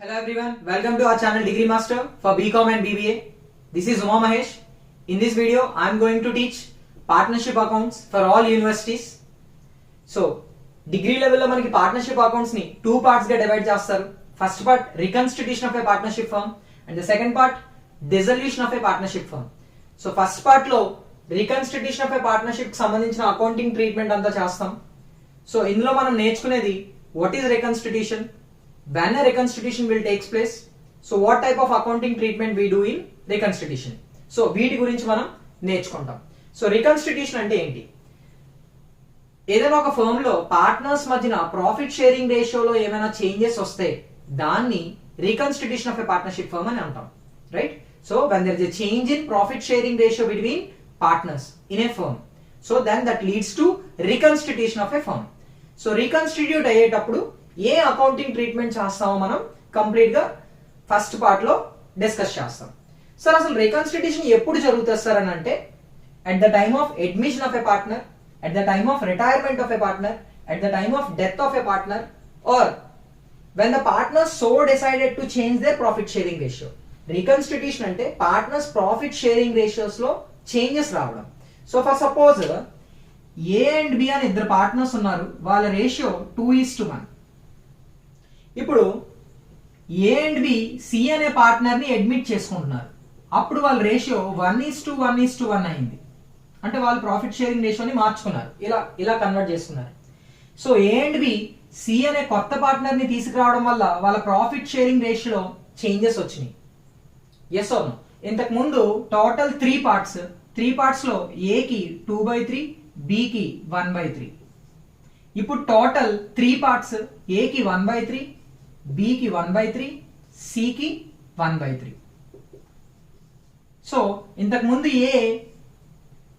Hello everyone, welcome to our channel Degree Master for BCom and BBA. This is Uma Mahesh. In this video, I am going to teach partnership accounts for all universities. So, degree level లో మనకి partnership accounts ని two parts గా divide చేస్తారు. First part, reconstitution of a partnership firm and the second part, dissolution of a partnership firm. So, first part లో reconstitution of a partnership కి సంబంధించిన accounting treatment అంతా చేస్తాం. So, ఇందులో మనం నేర్చుకునేది what is reconstitution, when a reconstitution will takes place, so what type of accounting treatment we do in reconstitution. So వీటి గురించి మనం నేర్చుకుంటాం. సో రికన్స్టిట్యూషన్ అంటే ఏంటి? ఏదైనా ఒక ఫర్మ్ లో పార్ట్నర్స్ మధ్యన ప్రాఫిట్ షేరింగ్ రేషియోలో ఏమైనా చేంజెస్ వస్తే దాన్ని reconstitution of a partnership firm అని అంటాం, right? So when there is a change in profit sharing ratio between partners in a firm, so then that leads to reconstitution of a firm. So reconstitute అయ్యేటప్పుడు ఏ accounting treatment చేస్తామో మనం complete గా first part లో discuss చేస్తాం. Sir అసలు reconstitution ఎప్పుడు జరుగుతుంది సార్ అని అంటే, at the time of admission of a partner, at the time of retirement of a partner, at the time of death of a partner, or when the partners so decided to change their profit sharing ratio. Reconstitution అంటే partners profit sharing ratios లో changes రావడం. So for suppose A and B అని ఇద్దరు partners ఉన్నారు, వాళ్ళ ratio 2:1. ఇప్పుడు A and B C అనే partner ని అడ్మిట్ చేసుకుంటున్నారు, అప్పుడు వాళ్ళ రేషియో 1:1:1 అయింది. అంటే వాళ్ళు ప్రాఫిట్ షేరింగ్ రేషియోని మార్చుకున్నారు, ఇలా కన్వర్ట్ చేసుకున్నారు. So A and B C అనే కొత్త పార్ట్నర్ ని తీసుకురావడం వల్ల వాళ్ళ ప్రాఫిట్ షేరింగ్ రేషియోలో చేంజెస్ వచ్చినాయి. Yes or no? ఇంతకు ముందు టోటల్ 3 పార్ట్స్ లో ఏకి 2/3, బికి 1/3. ఇప్పుడు టోటల్ 3 పార్ట్స్, ఏకి 1/3, బికి 1/3, సికి 1/3. సో ఇంతకు ముందు ఏ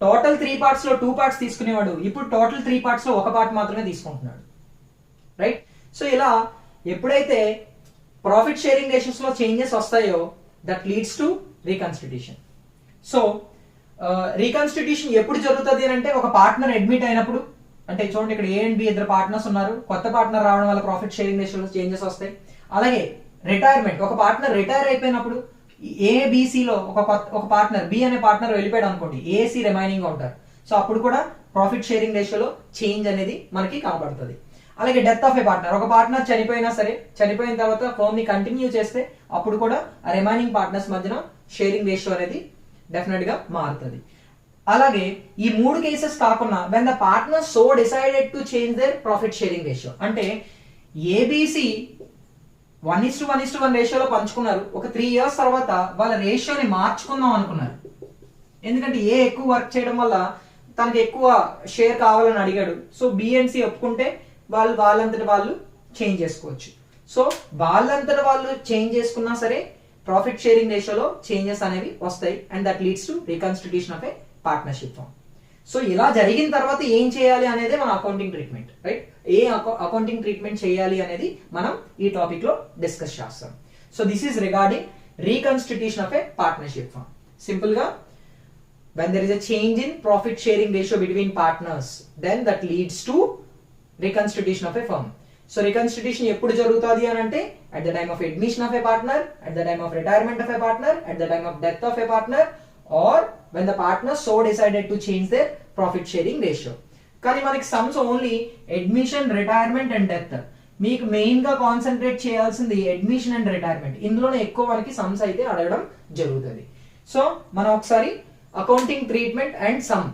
టోటల్ 3 పార్ట్స్ లో 2 పార్ట్స్ తీసుకునేవాడు, ఇప్పుడు టోటల్ 3 పార్ట్స్ లో 1 పార్ట్ మాత్రమే తీసుకుంటున్నాడు, రైట్? సో ఇలా ఎప్పుడైతే ప్రాఫిట్ షేరింగ్ రేషియోస్ లో చేంజెస్ వస్తాయో దట్ లీడ్స్ టు రీకన్స్టిట్యూషన్. సో రీకన్స్టిట్యూషన్ ఎప్పుడు జరుగుతుంది అని అంటే, ఒక పార్ట్నర్ అడ్మిట్ అయినప్పుడు. అంటే చూడండి, ఇక్కడ ఏ అండ్ బి ఇద్దరు పార్ట్నర్స్ ఉన్నారు, కొత్త పార్ట్నర్ రావడం వల్ల ప్రాఫిట్ షేరింగ్ రేషియోలో చేంజెస్ వస్తాయి. అలాగే రిటైర్మెంట్, ఒక పార్ట్నర్ రిటైర్ అయిపోయినప్పుడు ఏబిసిలో ఒక పార్ట్నర్ బి అనే పార్ట్నర్ వెళ్ళిపోయాడు అనుకోండి, ఏసి రిమైనింగ్ గా ఉంటారు. సో అప్పుడు కూడా ప్రాఫిట్ షేరింగ్ రేషియోలో చేంజ్ అనేది మనకి కనబడుతుంది. అలాగే డెత్ ఆఫ్ ఏ పార్ట్నర్, ఒక పార్ట్నర్ చనిపోయినా సరే, చనిపోయిన తర్వాత ఫర్మ్ ని కంటిన్యూ చేస్తే అప్పుడు కూడా ఆ రిమైనింగ్ పార్ట్నర్స్ మధ్యన షేరింగ్ రేషియో అనేది డెఫినెట్ గా మారుతుంది. అలాగే ఈ 3 కేసెస్ కాకుండా when the partner so decided to change their profit sharing ratio, అంటే ఏబిసి 1:1:1 రేషియోలో పంచుకున్నారు, ఒక 3 years తర్వాత వాళ్ళ రేషియోని మార్చుకుందాం అనుకున్నారు. ఎందుకంటే ఏ ఎక్కువ వర్క్ చేయడం వల్ల తనకి ఎక్కువ షేర్ కావాలని అడిగాడు. సో బి అండ్ సి ఒప్పుకుంటే వాళ్ళంతట వాళ్ళు చేంజ్ చేసుకోవచ్చు. సో వాళ్ళంతట వాళ్ళు చేంజ్ చేసుకున్నా సరే ప్రాఫిట్ షేరింగ్ రేషియోలో చేంజెస్ అనేవి వస్తాయి, and that leads to reconstitution of a partnership firm. So ఇలా జరిగిన తర్వాత ఏం చేయాలి అనేది మన అకౌంటింగ్ ట్రీట్మెంట్, రైట్? ఏ అకౌంటింగ్ ట్రీట్మెంట్ చేయాలి అనేది మనం ఈ టాపిక్ లో డిస్కస్ చేస్తాం. So this is regarding reconstitution of a partnership firm. Simple గా, when there is a change in profit sharing ratio between partners, then that leads to reconstitution of a firm. So reconstitution ఎప్పుడు జరుగుతుంది అని అంటే, at the time of admission of a partner, at the time of retirement of a partner, at the time of death of a partner, or when the partners so decided to change their profit sharing ratio. కానీ మనకి sums only admission, retirement and death. మీకు main గా concentrate చేయాల్సింది admission and retirement. ఇందులోనే ఎక్కువ మనకి sums అయితే అడగడం జరుగుతుంది. సో మనం ఒకసారి అకౌంటింగ్ ట్రీట్మెంట్ అండ్ సమ్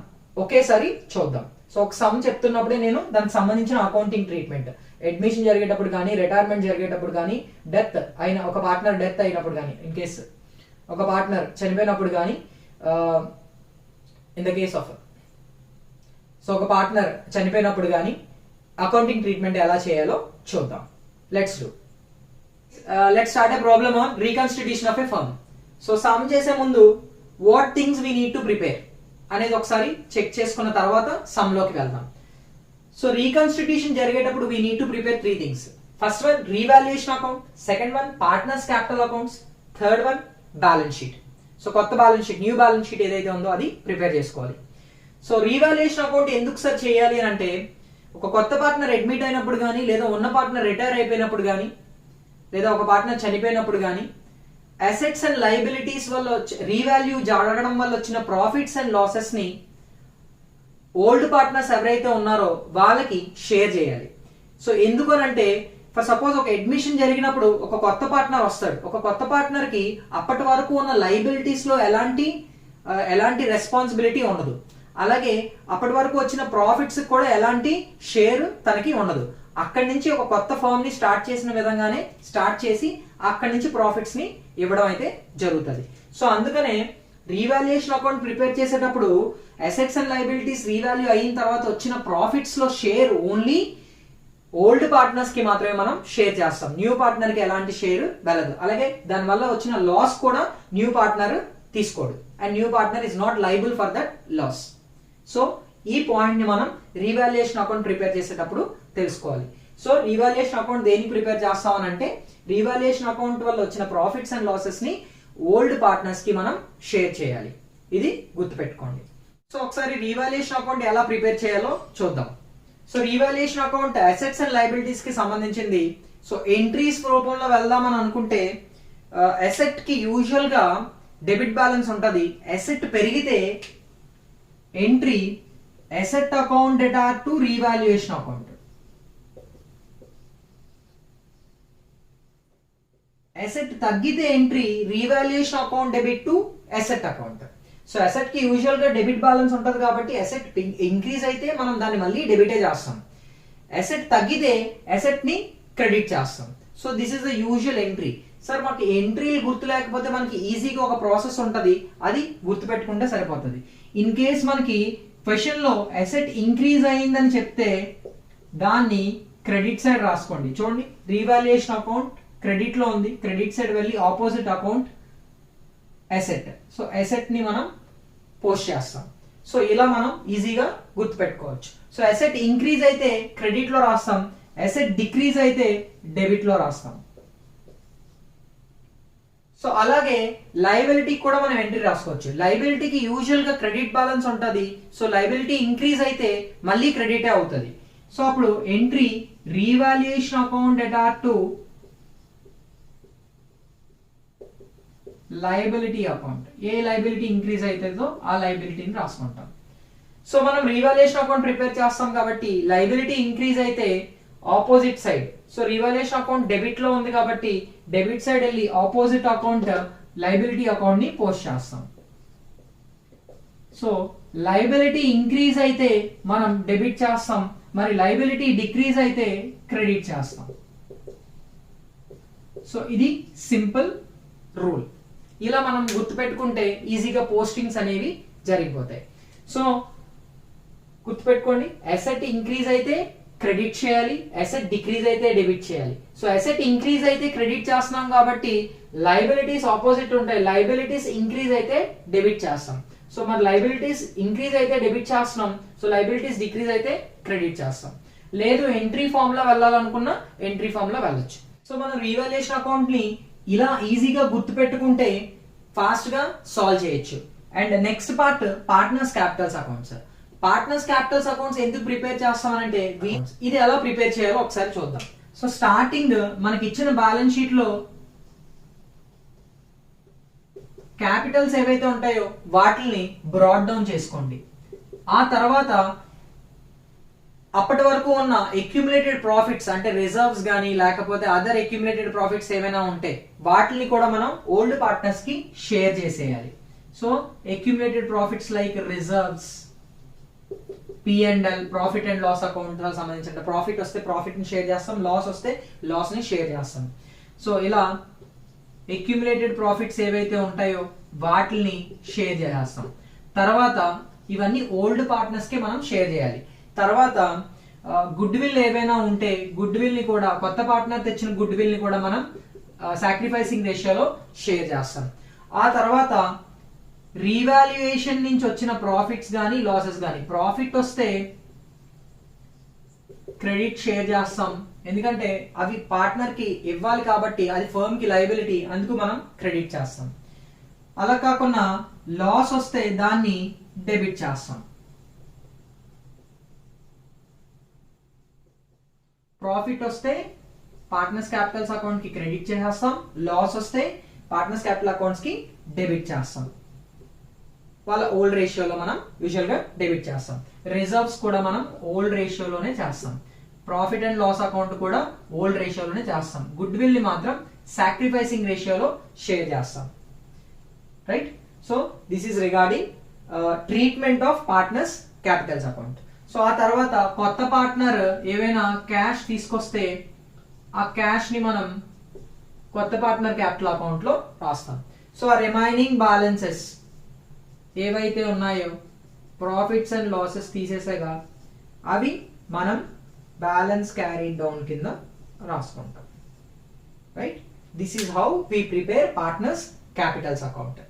ఒకేసారి చూద్దాం. సో ఒక సమ్ చెప్తున్నప్పుడే నేను దానికి సంబంధించిన అకౌంటింగ్ ట్రీట్మెంట్, అడ్మిషన్ జరిగేటప్పుడు కానీ, రిటైర్మెంట్ జరిగేటప్పుడు కానీ, డెత్ అయిన ఒక పార్ట్నర్ డెత్ అయినప్పుడు కానీ, ఇన్ కేస్ ఒక పార్ట్నర్ చనిపోయినప్పుడు కానీ, in the case of so ఒక పార్ట్నర్ చనిపోయినప్పుడు కానీ అకౌంటింగ్ ట్రీట్మెంట్ ఎలా చేయాలో చూద్దాం. Let's start a problem on reconstitution of a firm. So sum చేసే ముందు what things we need to prepare అనేది ఒకసారి చెక్ చేసుకున్న తర్వాత సమ్ లోకి వెళ్దాం. సో రీకన్స్టిట్యూషన్ జరిగేటప్పుడు we need to prepare 3 things. First one revaluation account, second one partners capital accounts, third one balance sheet. So కొత్త balance sheet, new balance sheet ఏదైతే ఉందో అది ప్రిపేర్ చేసుకోవాలి. సో రీవాల్యుయేషన్ అకౌంట్ ఎందుకు sir చేయాలి అని అంటే, ఒక కొత్త పార్ట్నర్ అడ్మిట్ అయినప్పుడు కానీ, లేదా ఉన్న పార్ట్నర్ రిటైర్ అయిపోయినప్పుడు కానీ లేదా ఒక పార్ట్నర్ చనిపోయినప్పుడు కానీ అసెట్స్ అండ్ లయబిలిటీస్ వల్ల రీవాల్యూ జరగడం వల్ల వచ్చిన ప్రాఫిట్స్ అండ్ లాసెస్ ని ఓల్డ్ పార్ట్నర్స్ ఎవరైతే ఉన్నారో వాళ్ళకి షేర్ చేయాలి. సో ఎందుకనంటే ఫర్ సపోజ్ ఒక అడ్మిషన్ జరిగినప్పుడు ఒక కొత్త పార్ట్నర్ వస్తాడు. ఒక కొత్త పార్ట్నర్ కి అప్పటి వరకు ఉన్న లయబిలిటీస్ లో ఎలాంటి రెస్పాన్సిబిలిటీ ఉండదు. అలాగే అప్పటి వరకు వచ్చిన ప్రాఫిట్స్ కూడా ఎలాంటి షేర్ తనకి ఉండదు. అక్కడి నుంచి ఒక కొత్త ఫర్మ్ ని స్టార్ట్ చేసిన విధంగానే స్టార్ట్ చేసి అక్కడి నుంచి ప్రాఫిట్స్ ని ఇవ్వడం అయితే జరుగుతుంది. సో అందుకనే రీవాల్యుయేషన్ అకౌంట్ ప్రిపేర్ చేసేటప్పుడు అసెట్స్ అండ్ లయబిలిటీస్ రీవాల్యూ అయిన తర్వాత వచ్చిన ప్రాఫిట్స్ లో షేర్ ఓన్లీ ఓల్డ్ పార్ట్నర్స్ కి మాత్రమే మనం షేర్ చేస్తాం. న్యూ పార్ట్నర్ కి ఎలాంటి షేర్ వెళ్ళదు. అలాగే దాని వల్ల వచ్చిన లాస్ కూడా న్యూ పార్ట్నర్ తీసుకోడు and new partner is not liable for that loss. So ఈ పాయింట్ ని మనం రీవాల్యుయేషన్ అకౌంట్ ప్రిపేర్ చేసేటప్పుడు తెలుసుకోవాలి. సో రీవాల్యుయేషన్ అకౌంట్ దేనికి ప్రిపేర్ చేస్తామని అంటే రీవాల్యుయేషన్ అకౌంట్ వల్ల వచ్చిన ప్రాఫిట్స్ అండ్ లాసెస్ ని ఓల్డ్ పార్ట్నర్స్ కి మనం షేర్ చేయాలి. ఇది గుర్తుపెట్టుకోండి. సో ఒకసారి రీవాల్యుయేషన్ అకౌంట్ ఎలా ప్రిపేర్ చేయాలో చూద్దాం. So revaluation account assets and liabilities కి సంబంధించింది. సో ఎంట్రీస్ రూపంలో వెళ్దామని అనుకుంటే అసెట్ కి యూజువల్ గా డెబిట్ బ్యాలెన్స్ ఉంటది. అసెట్ పెరిగితే ఎంట్రీ అసెట్ అకౌంట్ డేటా టు రీవాల్యుయేషన్ అకౌంట్. అసెట్ తగ్గితే entry revaluation account debit to asset account. So asset కి యూజువల్ గా డెబిట్ బ్యాలెన్స్ ఉంటది కాబట్టి అసెట్ ఇంక్రీజ్ అయితే మనం దాన్ని మళ్ళీ డెబిటే చేస్తాం. అసెట్ తగ్గితే అసెట్ ని క్రెడిట్ చేస్తాం. So this is the usual entry. Sir మాకు ఎంట్రీలు గుర్తు లేకపోతే మనకి ఈజీగా ఒక ప్రాసెస్ ఉంటది, అది గుర్తు పెట్టుకుంటే సరిపోతుంది. ఇన్ కేస్ మనకి క్వశ్చన్ లో అసెట్ ఇంక్రీజ్ అయిందని చెప్తే దాన్ని క్రెడిట్ సైడ్ రాసుకోండి. చూడండి, రీవాల్యుయేషన్ అకౌంట్ క్రెడిట్ లో ఉంది, క్రెడిట్ సైడ్ వెళ్ళి opposite account asset. So asset ని మనం పోస్ట్ చేస్తాం. సో ఇలా మనం ఈజీగా గుర్తు పెట్టుకోవచ్చు. సో అసెట్ ఇంక్రీజ్ అయితే క్రెడిట్ లో రాస్తాం, అసెట్ డిక్రీజ్ అయితే డెబిట్ లో రాస్తాం. సో అలాగే లయబిలిటీ కూడా మనం ఎంట్రీ రాసుకోవచ్చు. లయబిలిటీకి యూజువల్ గా క్రెడిట్ బ్యాలెన్స్ ఉంటది. సో లయబిలిటీ ఇంక్రీజ్ అయితే మళ్ళీ క్రెడిటే అవుతుంది. సో అప్పుడు ఎంట్రీ రీవాల్యుయేషన్ అకౌంట్ డేటా to liability account. A liability increase అవుతుందో ఆ లయబిలిటీని రాసుకుంటాం. సో మనం రీవాల్యుయేషన్ అకౌంట్ ప్రిపేర్ చేస్తాం కాబట్టి లయబిలిటీ ఇంక్రీజ్ అయితే opposite side. So revaluation account debit లో ఉంది కాబట్టి డెబిట్ సైడ్ వెళ్ళి ఆపోజిట్ అకౌంట్ లయబిలిటీ అకౌంట్ ని పోస్ట్ చేస్తాం. సో లయబిలిటీ ఇంక్రీజ్ అయితే మనం డెబిట్ చేస్తాం, మరి లయబిలిటీ డిక్రీజ్ అయితే క్రెడిట్ చేస్తాం. సో ఇది సింపుల్ రూల్. ఇలా మనం గుర్తుపెట్టుకుంటే ఈజీగా పోస్టింగ్స్ అనేవి జరిగిపోతాయి. సో గుర్తుపెట్టుకోండి, అసెట్ ఇంక్రీజ్ అయితే క్రెడిట్ చేయాలి, అసెట్ డిక్రీజ్ అయితే డెబిట్ చేయాలి. సో అసెట్ ఇంక్రీజ్ అయితే క్రెడిట్ చేస్తున్నాం కాబట్టి లయబిలిటీస్ ఆపోజిట్ ఉంటాయి. లయబిలిటీస్ ఇంక్రీజ్ అయితే డెబిట్ చేస్తాం. సో మరి లయబిలిటీస్ ఇంక్రీజ్ అయితే డెబిట్ చేస్తున్నాం, సో లయబిలిటీస్ డిక్రీజ్ అయితే క్రెడిట్ చేస్తాం. లేదు ఎంట్రీ ఫామ్ లో వెళ్ళాలనుకున్నా ఎంట్రీ ఫామ్ లో వెళ్ళొచ్చు. సో మనం రీవాల్యుయేషన్ అకౌంట్ ని ఇలా ఈజీగా గుర్తు పెట్టుకుంటే ఫాస్ట్ గా సాల్వ్ చేయొచ్చు. And next part partners Capitals accounts. Partners Capitals accounts ఎందుకు ప్రిపేర్ చేస్తామనంటే ఇది ఎలా ప్రిపేర్ చేయాలో ఒకసారి చూద్దాం. సో స్టార్టింగ్ మనకి ఇచ్చిన బ్యాలెన్స్ షీట్ లో క్యాపిటల్స్ ఏవైతే ఉంటాయో వాటిని బ్రాడ్ డౌన్ చేసుకోండి. ఆ తర్వాత అప్పటి వరకు ఉన్న అక్యుములేటెడ్ ప్రాఫిట్స్ అంటే రిజర్వ్స్ గానీ లేకపోతే అదర్ అక్యుములేటెడ్ ప్రాఫిట్స్ ఏమైనా ఉంటే వాటిని కూడా మనం ఓల్డ్ పార్ట్నర్స్ కి షేర్ చేసేయాలి. So accumulated profits like reserves, P&L profit and loss account సంబంధించిన ప్రాఫిట్ వస్తే ప్రాఫిట్ ని షేర్ చేస్తాం, లాస్ వస్తే లాస్ ని షేర్ చేస్తాం. సో ఇలా అక్యుములేటెడ్ ప్రాఫిట్స్ ఏవైతే ఉంటాయో వాటిని షేర్ చేస్తాం. తర్వాత ఇవన్నీ ఓల్డ్ పార్ట్నర్స్ కి మనం షేర్ చేయాలి. తర్వాత గుడ్ విల్ ఏవైనా ఉంటే గుడ్ విల్ ని కూడా కొత్త పార్ట్నర్ తెచ్చిన గుడ్ విల్ ని కూడా మనం సాక్రిఫైసింగ్ రేషియోలో షేర్ చేస్తాం. ఆ తర్వాత రీవాల్యుయేషన్ నుంచి వచ్చిన ప్రాఫిట్స్ గానీ లాసెస్ గానీ, ప్రాఫిట్ వస్తే క్రెడిట్ షేర్ చేస్తాం ఎందుకంటే అవి పార్ట్నర్ కి ఇవ్వాలి కాబట్టి అది ఫర్మ్ కి లయబిలిటీ, అందుకు మనం క్రెడిట్ చేస్తాం. అలా కాకుండా లాస్ వస్తే దాన్ని డెబిట్ చేస్తాం. ప్రాఫిట్ వస్తే పార్ట్నర్స్ క్యాపిటల్స్ అకౌంట్ కి క్రెడిట్ చేసేస్తాం, లాస్ వస్తే పార్ట్నర్స్ క్యాపిటల్ అకౌంట్స్ కి డెబిట్ చేస్తాం. వాళ్ళ ఓల్డ్ రేషియోలో మనం యూజువల్ గా డెబిట్ చేస్తాం. రిజర్వ్స్ కూడా మనం ఓల్డ్ రేషియోలోనే చేస్తాం. ప్రాఫిట్ అండ్ లాస్ అకౌంట్ కూడా ఓల్డ్ రేషియోలోనే చేస్తాం. గుడ్ విల్ ని మాత్రం సాక్రిఫైసింగ్ రేషియోలో షేర్ చేస్తాం. Right? So this is regarding treatment of partners capitals account. So ఆ తర్వాత కొత్త పార్ట్నర్ ఏవైనా క్యాష్ తీసుకొస్తే ఆ క్యాష్ ని మనం కొత్త పార్ట్నర్ క్యాపిటల్ అకౌంట్ లో రాస్తాం. సో ఆ రిమైనింగ్ బ్యాలెన్సెస్ ఏవైతే ఉన్నాయో ప్రాఫిట్స్ అండ్ లాసెస్ తీసేసాగా అవి మనం బ్యాలెన్స్ క్యారీ డౌన్ కింద రాసుకుంటాం. Right? This is how we prepare partners capitals account.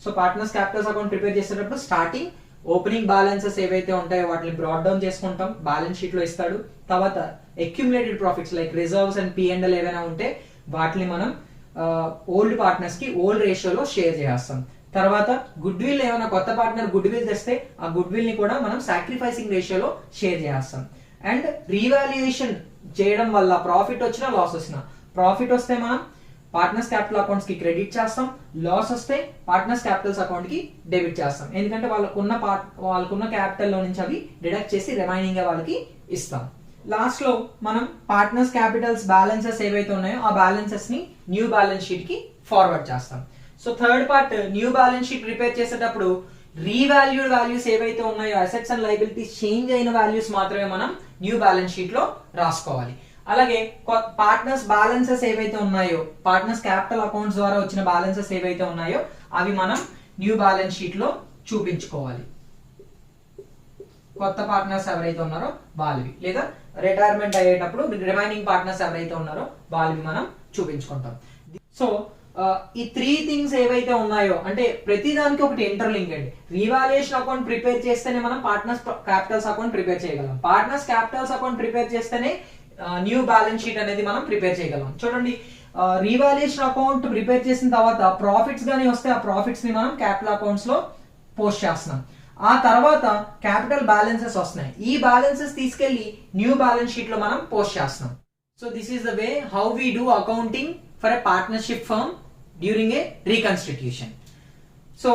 So partners capitals account prepare చేసేటప్పుడు స్టార్టింగ్ ఓపెనింగ్ బ్యాలెన్సెస్ ఏవైతే ఉంటాయో వాటిని బ్రాడ్ డౌన్ చేసుకుంటాం, బ్యాలెన్స్ షీట్ లో ఇస్తాడు. తర్వాత accumulated profits like reserves and P&L ఏవైనా ఉంటే వాటిని మనం ఓల్డ్ పార్ట్నర్స్ కి ఓల్డ్ రేషియోలో షేర్ చేస్తాం. తర్వాత గుడ్ విల్ ఏమైనా కొత్త పార్ట్నర్ గుడ్ విల్ తెస్తే ఆ గుడ్ విల్ ని కూడా మనం సాక్రిఫైసింగ్ రేషియోలో షేర్ చేస్తాం. అండ్ రీవాల్యుయేషన్ చేయడం వల్ల ప్రాఫిట్ వచ్చినా లాస్ వచ్చినా, ప్రాఫిట్ వస్తే మనం పార్ట్నర్స్ క్యాపిటల్ అకౌంట్స్ కి క్రెడిట్ చేస్తాం, లాస్ వస్తే పార్ట్నర్స్ క్యాపిటల్స్ అకౌంట్ కి డెబిట్ చేస్తాం. ఎందుకంటే వాళ్ళకున్న క్యాపిటల్ లో నుంచి అవి డిడక్ట్ చేసి రిమైనింగ్ గా వాళ్ళకి ఇస్తాం. లాస్ట్ లో మనం పార్ట్నర్స్ క్యాపిటల్స్ బ్యాలెన్సెస్ ఏవైతే ఉన్నాయో ఆ బ్యాలెన్సెస్ ని న్యూ బ్యాలెన్స్ షీట్ కి ఫార్వర్డ్ చేస్తాం. So third part new balance sheet prepare చేసేటప్పుడు రీవాల్యూడ్ వాల్యూస్ ఏవైతే ఉన్నాయో అసెట్స్ అండ్ లయబిలిటీస్ చేంజ్ అయిన వాల్యూస్ మాత్రమే మనం న్యూ బ్యాలెన్స్ షీట్ లో రాసుకోవాలి. అలాగే పార్ట్నర్స్ బ్యాలెన్సెస్ ఏవైతే ఉన్నాయో పార్ట్నర్స్ క్యాపిటల్ అకౌంట్స్ ద్వారా వచ్చిన బ్యాలెన్సెస్ ఏవైతే ఉన్నాయో అవి మనం న్యూ బ్యాలెన్స్ షీట్ లో చూపించుకోవాలి. కొత్త పార్ట్నర్స్ ఎవరైతే ఉన్నారో వాళ్ళవి, లేదా రిటైర్మెంట్ అయ్యేటప్పుడు రిమైనింగ్ పార్ట్నర్స్ ఎవరైతే ఉన్నారో వాళ్ళవి మనం చూపించుకుంటాం. సో ఈ 3 థింగ్స్ ఏవైతే ఉన్నాయో అంటే ప్రతి దానికి ఒకటి ఇంటర్లింక్ అండి. రీవాల్యుయేషన్ అకౌంట్ ప్రిపేర్ చేస్తేనే మనం పార్ట్నర్స్ క్యాపిటల్స్ అకౌంట్ ప్రిపేర్ చేయగలం. పార్ట్నర్స్ క్యాపిటల్స్ అకౌంట్ ప్రిపేర్ చేస్తేనే న్యూ బ్యాలెన్స్ షీట్ అనేది మనం ప్రిపేర్ చేయగలం. చూడండి, రీవాల్యుయేషన్ అకౌంట్ ప్రిపేర్ చేసిన తర్వాత ప్రాఫిట్స్ గానీ వస్తే ఆ ప్రాఫిట్స్ ని మనం క్యాపిటల్ అకౌంట్స్ లో పోస్ట్ చేస్తున్నాం. ఆ తర్వాత క్యాపిటల్ బ్యాలెన్సెస్ వస్తున్నాయి. ఈ బ్యాలెన్సెస్ తీసుకెళ్లి న్యూ బ్యాలెన్స్ షీట్ లో మనం పోస్ట్ చేస్తున్నాం. So this is the way how we do accounting for a partnership firm during a reconstitution. So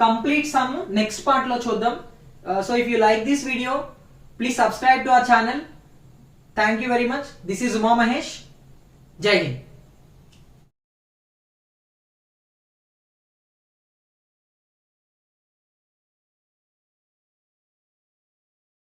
complete sum next part లో చూద్దాం. So if you like this video please subscribe to our channel. Thank you very much. This is Uma Mahesh. Jai Hind.